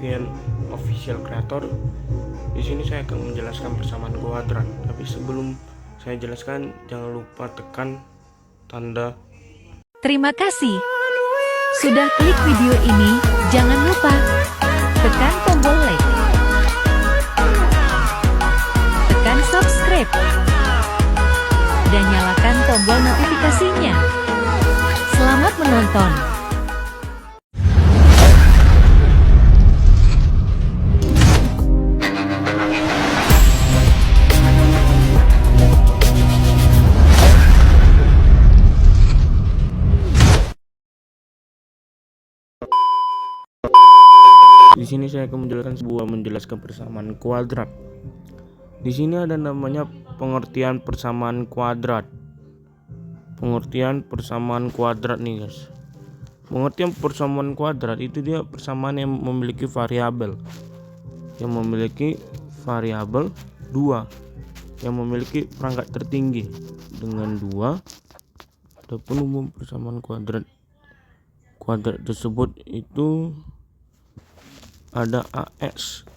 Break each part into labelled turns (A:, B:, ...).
A: Vivian Official Creator. Di sini saya akan menjelaskan persamaan kuadrat. Tapi sebelum saya jelaskan, jangan lupa tekan tanda.
B: Terima kasih sudah klik video ini. Jangan lupa tekan tombol like, tekan subscribe, dan nyalakan tombol notifikasinya. Selamat menonton.
A: Di sini saya akan menjelaskan persamaan kuadrat. Di sini ada namanya pengertian persamaan kuadrat. Pengertian persamaan kuadrat nih guys. Pengertian persamaan kuadrat itu dia persamaan yang memiliki variabel. Yang memiliki variabel 2. Yang memiliki perangkat tertinggi dengan 2. Adapun umum persamaan kuadrat tersebut itu ada AX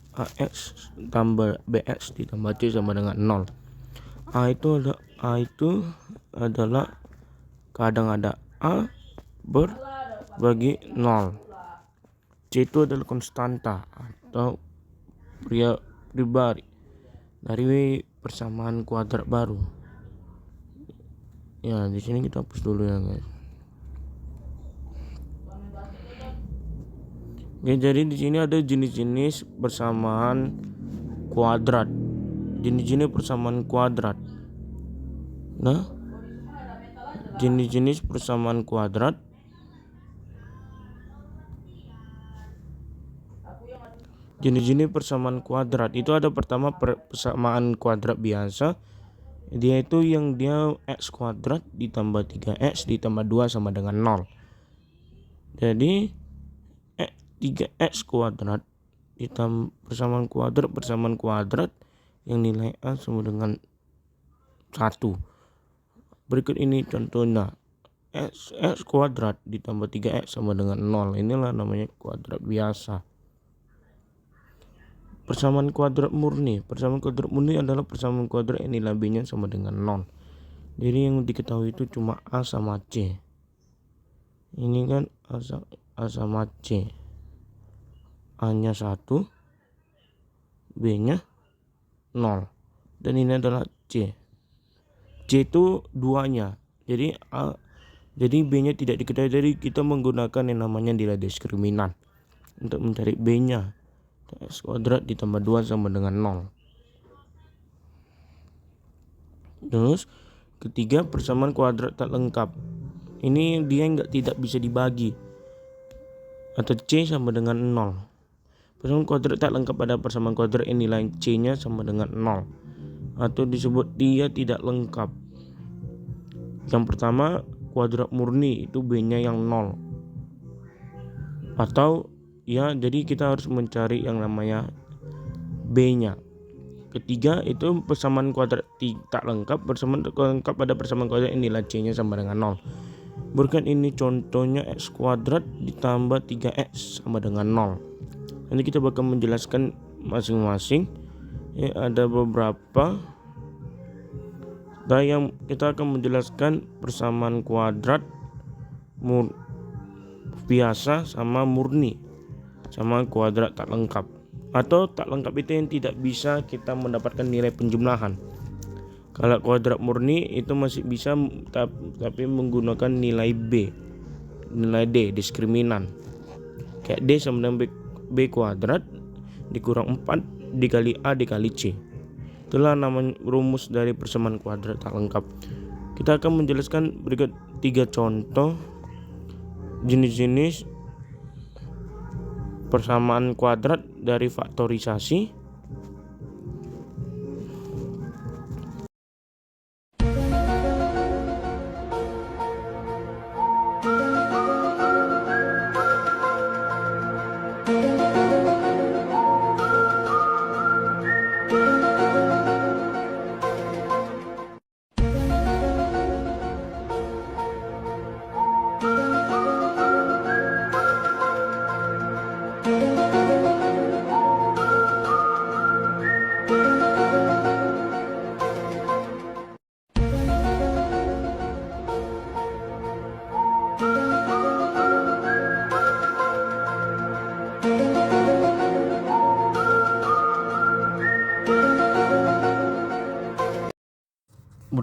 A: tambah BX ditambah C sama dengan 0. A itu adalah kadang ada A berbagi 0. C itu adalah konstanta atau pribadi dari persamaan kuadrat baru. Ya, di sini kita hapus dulu ya guys. Oke, jadi di sini ada jenis-jenis persamaan kuadrat. Jenis-jenis persamaan kuadrat. Nah, jenis-jenis persamaan kuadrat. Jenis-jenis persamaan kuadrat itu ada pertama persamaan kuadrat biasa. Dia itu yang dia x kuadrat ditambah 3x ditambah 2 sama dengan 0. Jadi 3x kuadrat ditambah persamaan kuadrat yang nilai A sama dengan 1. Berikut ini contohnya. X kuadrat ditambah 3x sama dengan 0. Inilah namanya kuadrat biasa. Persamaan kuadrat murni. Persamaan kuadrat murni adalah persamaan kuadrat yang nilai B-nya sama dengan 0. Jadi yang diketahui itu cuma A sama C. Ini kan A sama C. A-nya 1, B-nya 0. Dan ini adalah C. C itu 2-nya. Jadi B-nya tidak diketahui. Jadi kita menggunakan yang namanya nilai diskriminan untuk mencari B-nya. X kuadrat ditambah 2 sama dengan 0. Terus ketiga, persamaan kuadrat tak lengkap. Ini dia tidak bisa dibagi. Atau C sama dengan 0. Persamaan kuadrat tak lengkap pada persamaan kuadrat yang nilai C-nya sama dengan 0. Atau disebut dia tidak lengkap. Yang pertama, kuadrat murni itu B-nya yang 0. Atau ya, jadi kita harus mencari yang namanya B-nya. Ketiga, itu persamaan kuadrat tak lengkap. Persamaan lengkap pada persamaan kuadrat yang nilai C-nya sama dengan 0. Berikan ini contohnya x kuadrat ditambah 3x sama dengan 0. Nanti kita bakal menjelaskan masing-masing. Ya, ada beberapa. Dan yang kita akan menjelaskan persamaan kuadrat biasa sama murni, sama kuadrat tak lengkap. Atau tak lengkap itu yang tidak bisa kita mendapatkan nilai penjumlahan. Kalau kuadrat murni itu masih bisa, tapi menggunakan nilai B, nilai D, diskriminan. Kayak D sama dengan B kuadrat dikurang 4 dikali A dikali C. Itulah namanya rumus dari persamaan kuadrat tak lengkap. Kita akan menjelaskan berikut 3 contoh jenis-jenis persamaan kuadrat dari faktorisasi.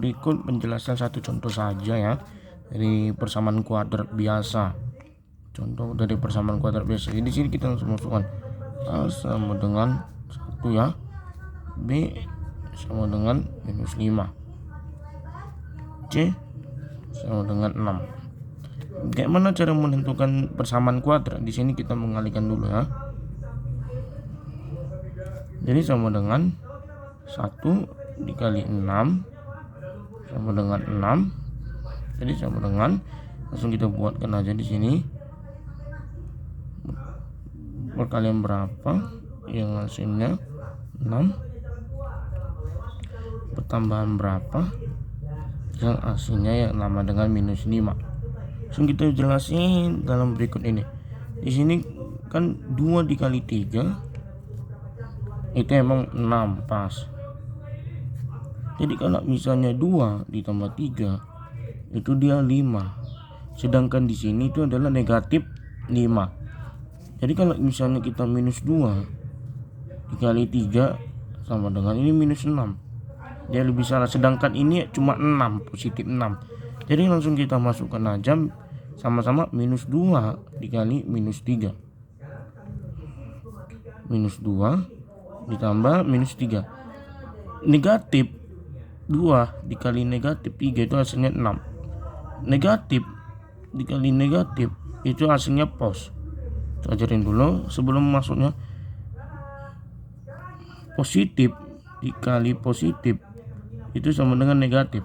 A: berikut penjelasan satu contoh saja ya dari persamaan kuadrat biasa. Contoh dari persamaan kuadrat biasa. Jadi di sini kita langsung masukkan A sama dengan 1 ya. B sama dengan minus 5. C sama dengan 6. Bagaimana cara menentukan persamaan kuadrat? Di sini kita mengalihkan dulu ya. Jadi sama dengan 1 dikali 6 sama dengan 6. Jadi sama dengan, langsung kita buatkan aja di sini. Perkalian berapa? Yang hasilnya 6. Pertambahan berapa? Yang hasilnya yang sama dengan minus 5. Langsung kita jelasin dalam berikut ini. Di sini kan 2 dikali 3 itu emang 6 pas. Jadi kalau misalnya 2 ditambah 3 itu dia 5. Sedangkan di sini itu adalah negatif 5. Jadi kalau misalnya kita minus 2 dikali 3 sama dengan ini minus 6. Dia lebih salah. Sedangkan ini cuma 6, positif 6. Jadi langsung kita masukkan aja sama-sama minus 2 dikali minus 3. Minus 2 ditambah minus 3. Negatif 2 dikali negatif 3 itu hasilnya 6. Negatif dikali negatif itu hasilnya pos. Ajarin dulu sebelum masuknya. Positif dikali positif itu sama dengan negatif.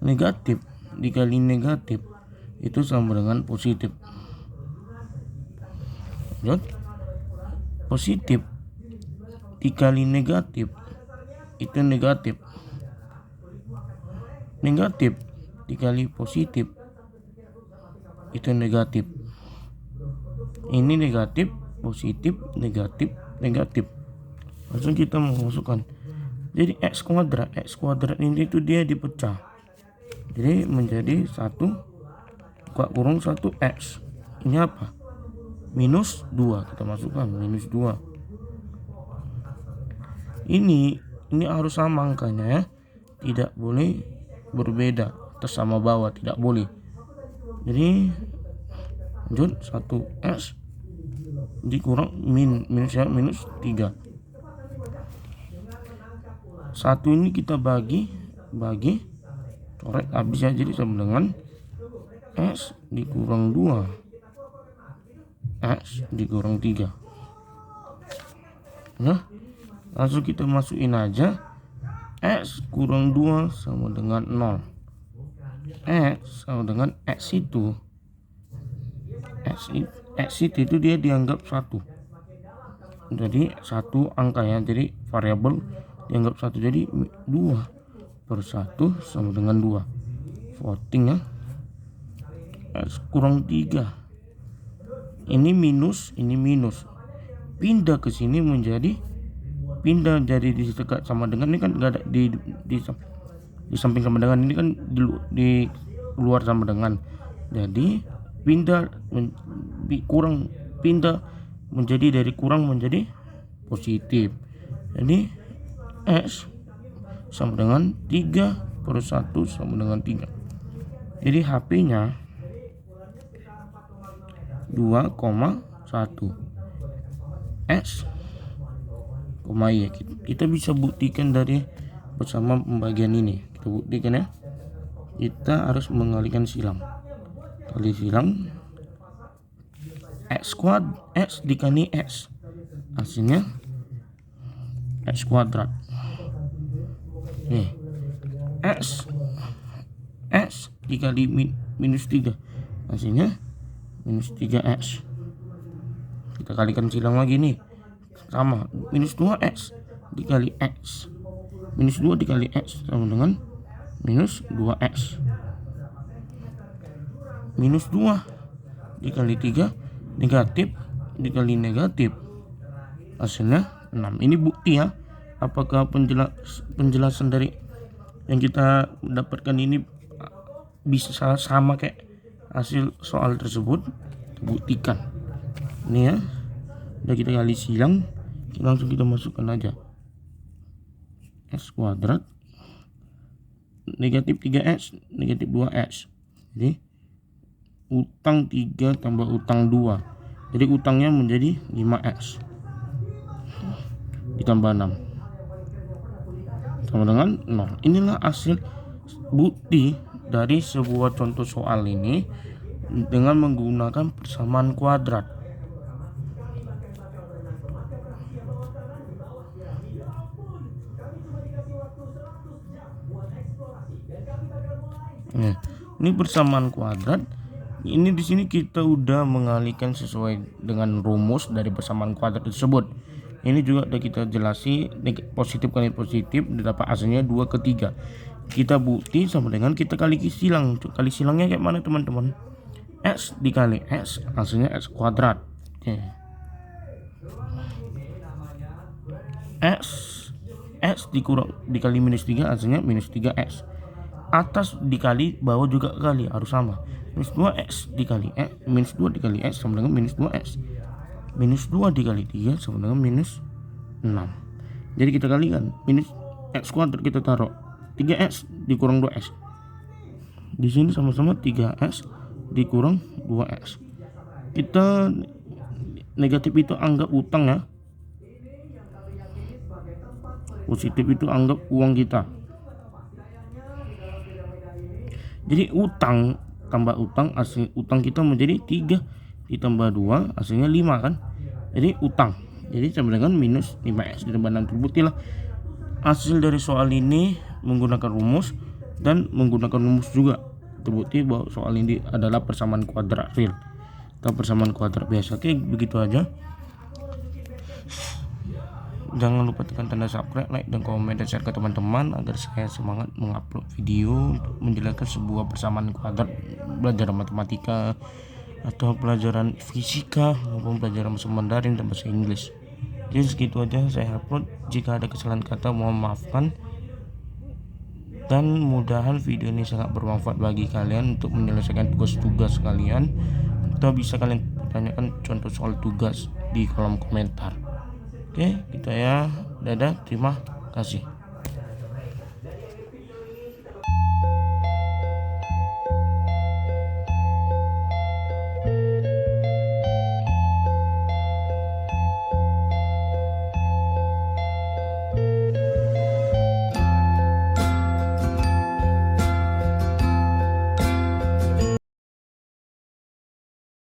A: Negatif dikali negatif itu sama dengan positif. Positif dikali negatif itu negatif. Negatif dikali positif itu negatif. Ini negatif, positif, negatif, negatif. Langsung kita memasukkan. Jadi x kuadrat ini itu dia dipecah. Jadi menjadi 1 kurung 1x. Ini apa? Minus 2. Kita masukkan minus 2. Ini harus sama angkanya ya. Tidak boleh berbeda atas sama bawah, tidak boleh. Jadi lanjut 1x dikurang minus 3. 1 ini kita bagi coret habis ya, jadi sama dengan x dikurang 2 x dikurang 3. Nah, langsung kita masukin aja. X kurang 2 sama dengan 0. X sama dengan x itu. X itu dia dianggap 1. Jadi 1 angka ya, jadi variabel dianggap 1. Jadi 2 per 1 sama dengan 2. Voting ya. X kurang 3. Ini minus, pindah ke sini menjadi pindah dari di dekat sama dengan ini kan enggak ada di samping sama dengan ini kan di luar sama dengan. Jadi pindah menjadi dari kurang menjadi positif. Jadi x sama dengan 3 per 1 sama dengan 3. Jadi HP-nya 2,1 x, ya kita bisa buktikan dari bersama pembagian ini. Kita buktikan ya. Kita harus mengalihkan silang. Kali silang x dikali x, hasilnya x kuadrat. Nih, x dikali minus 3, hasilnya minus 3x. Kita kalikan silang lagi nih, sama minus 2x dikali x. Minus 2 dikali x sama dengan minus 2x. Minus 2 dikali 3 negatif dikali negatif, hasilnya 6. Ini bukti ya. Apakah penjelasan dari yang kita dapatkan ini bisa sama kayak hasil soal tersebut? Kita buktikan. Ini ya. Udah kita kali silang, langsung kita masukkan aja. X kuadrat negatif 3X negatif 2X. Jadi utang 3 tambah utang 2. Jadi utangnya menjadi 5X ditambah 6 sama dengan 0. Inilah hasil bukti dari sebuah contoh soal ini dengan menggunakan persamaan kuadrat. Nah, ini persamaan kuadrat. Ini di sini kita udah mengalihkan sesuai dengan rumus dari persamaan kuadrat tersebut. Ini juga udah kita jelasi positif kali positif dapat hasilnya 2/3. Kita bukti sama dengan kita kali silang. Kali silangnya kayak mana teman-teman? X dikali X hasilnya X kuadrat. Oke. X dikali minus 3 hasilnya minus 3X. Atas dikali bawah juga kali harus sama. Minus 2X dikali X minus 2 dikali X sama dengan minus 2X. Minus 2 dikali 3 sama dengan minus 6. Jadi kita kalikan minus X kuadrat kita taruh 3X dikurang 2X. Di sini sama-sama 3X dikurang 2X. Kita negatif itu anggap utang ya. Positif itu anggap uang kita. Jadi utang tambah utang, hasil utang kita menjadi 3 ditambah 2 hasilnya 5 kan. Jadi utang. Jadi sama dengan minus 5X ditambah 6. Terbuktilah hasil dari soal ini menggunakan rumus dan menggunakan rumus juga. Terbukti bahwa soal ini adalah persamaan kuadrat real atau persamaan kuadrat biasa. Oke, begitu aja. Jangan lupa tekan tanda subscribe, like, dan komen, dan share ke teman-teman agar saya semangat mengupload video untuk menjelaskan sebuah persamaan kuadrat, belajar matematika atau pelajaran fisika maupun pelajaran bahasa Mandarin dan bahasa Inggris. Jadi segitu aja saya upload. Jika ada kesalahan kata mohon maafkan, dan mudahan video ini sangat bermanfaat bagi kalian untuk menyelesaikan tugas-tugas kalian, atau bisa kalian tanyakan contoh soal tugas di kolom komentar. Oke, gitu ya. Dadah, terima kasih.